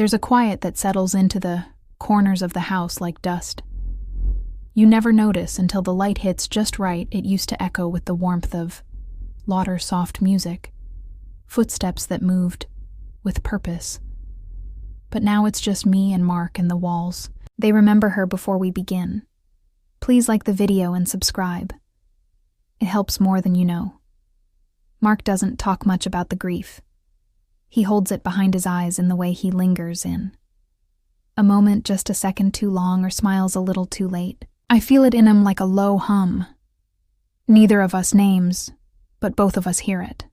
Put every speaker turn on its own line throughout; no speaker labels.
There's a quiet that settles into the corners of the house like dust. You never notice until the light hits just right. It used to echo with the warmth of laughter, soft music, footsteps that moved with purpose. But now it's just me and Mark and the walls. They remember her before we begin. Please like the video and subscribe. It helps more than you know. Mark doesn't talk much about the grief. He holds it behind his eyes in the way he lingers in. A moment just a second too long or smiles a little too late. I feel it in him like a low hum. Neither of us names, but both of us hear it.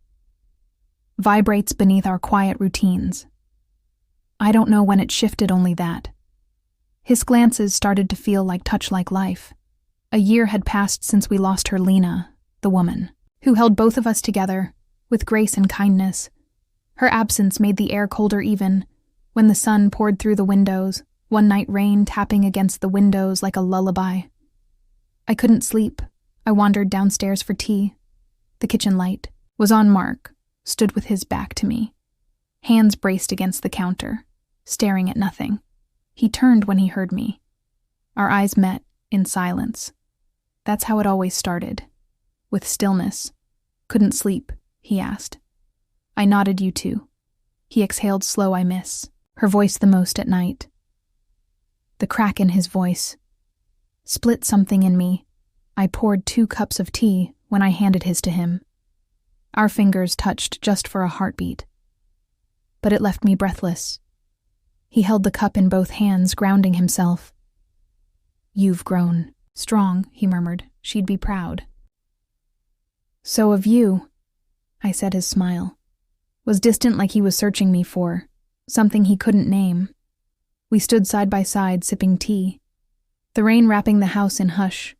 Vibrates beneath our quiet routines. I don't know when it shifted, only that. His glances started to feel like touch, like life. A year had passed since we lost her, Lena, the woman, who held both of us together with grace and kindness. Her absence made the air colder even when the sun poured through the windows, one night rain tapping against the windows like a lullaby. I couldn't sleep. I wandered downstairs for tea. The kitchen light was on. Mark stood with his back to me, hands braced against the counter, staring at nothing. He turned when he heard me. Our eyes met in silence. That's how it always started, with stillness. Couldn't sleep, he asked. I nodded. You too. He exhaled slow. I miss her voice the most at night. The crack in his voice split something in me. I poured 2 cups of tea when I handed his to him. Our fingers touched just for a heartbeat. But it left me breathless. He held the cup in both hands, grounding himself. You've grown strong, he murmured. She'd be proud. So have you, I said. His smile was distant, like he was searching me for something he couldn't name. We stood side by side, sipping tea, the rain wrapping the house in hush.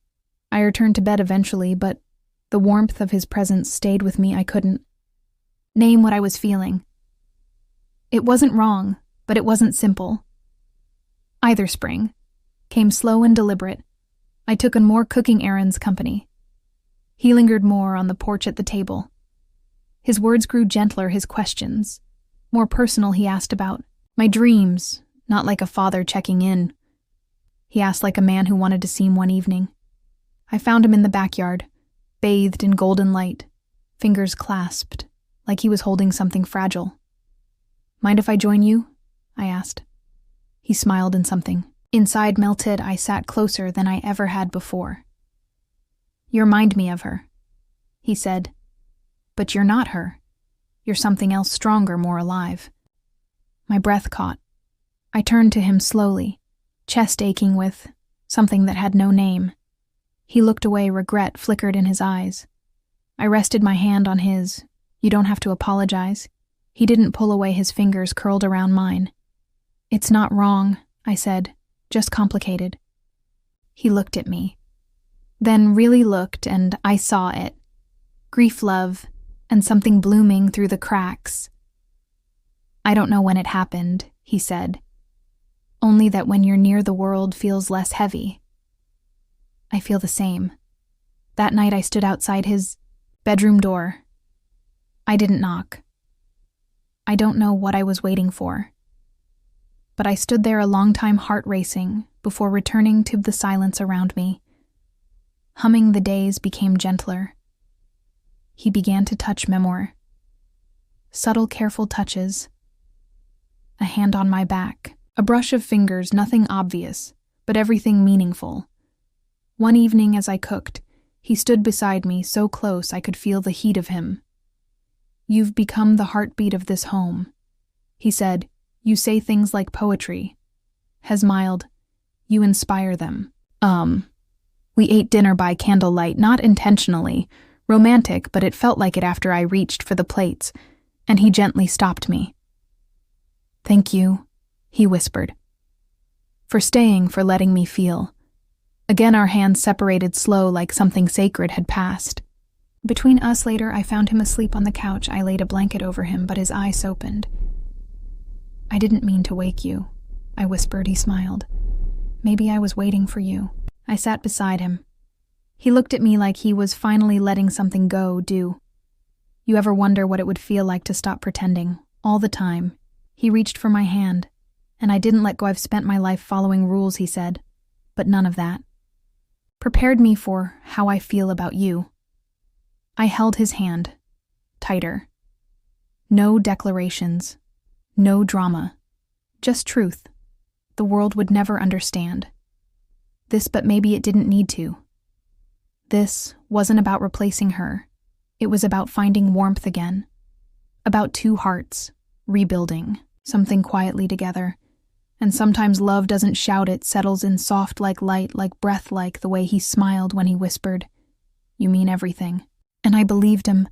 I returned to bed eventually, but the warmth of his presence stayed with me. I couldn't name what I was feeling. It wasn't wrong, but it wasn't simple. Either spring came slow and deliberate. I took on more cooking errands company. He lingered more on the porch at the table. His words grew gentler, his questions more personal. He asked about my dreams, not like a father checking in. He asked like a man who wanted to see him one evening. I found him in the backyard, bathed in golden light, fingers clasped, like he was holding something fragile. Mind if I join you? I asked. He smiled, and something inside melted. I sat closer than I ever had before. You remind me of her, he said. But you're not her. You're something else, stronger, more alive. My breath caught. I turned to him slowly, chest aching with something that had no name. He looked away. Regret flickered in his eyes. I rested my hand on his. You don't have to apologize. He didn't pull away. His fingers curled around mine. It's not wrong, I said, just complicated. He looked at me, then really looked, and I saw it. Grief, love, and something blooming through the cracks. I don't know when it happened, he said. Only that when you're near, the world feels less heavy. I feel the same. That night I stood outside his bedroom door. I didn't knock. I don't know what I was waiting for. But I stood there, a long time, heart racing, before returning to the silence around me. Humming, the days became gentler. He began to touch me more. Subtle, careful touches. A hand on my back, a brush of fingers, nothing obvious, but everything meaningful. One evening as I cooked, he stood beside me, so close I could feel the heat of him. You've become the heartbeat of this home, he said. You say things like poetry. Has smiled. You inspire them. We ate dinner by candlelight, not intentionally. Romantic, but it felt like it after I reached for the plates, and he gently stopped me. Thank you, he whispered. For staying, for letting me feel. Again our hands separated, slow, like something sacred had passed. Between us later, I found him asleep on the couch. I laid a blanket over him, but his eyes opened. I didn't mean to wake you, I whispered. He smiled. Maybe I was waiting for you. I sat beside him. He looked at me like he was finally letting something go. Do you ever wonder what it would feel like to stop pretending? All the time. He reached for my hand. And I didn't let go. I've spent my life following rules, he said, but none of that. Prepared me for how I feel about you. I held his hand, tighter. No declarations, no drama, just truth. The world would never understand. But maybe it didn't need to. This wasn't about replacing her. It was about finding warmth again. About two hearts, rebuilding, something quietly together. And sometimes love doesn't shout, it settles in soft like light, like breath, like the way he smiled when he whispered, "You mean everything." And I believed him,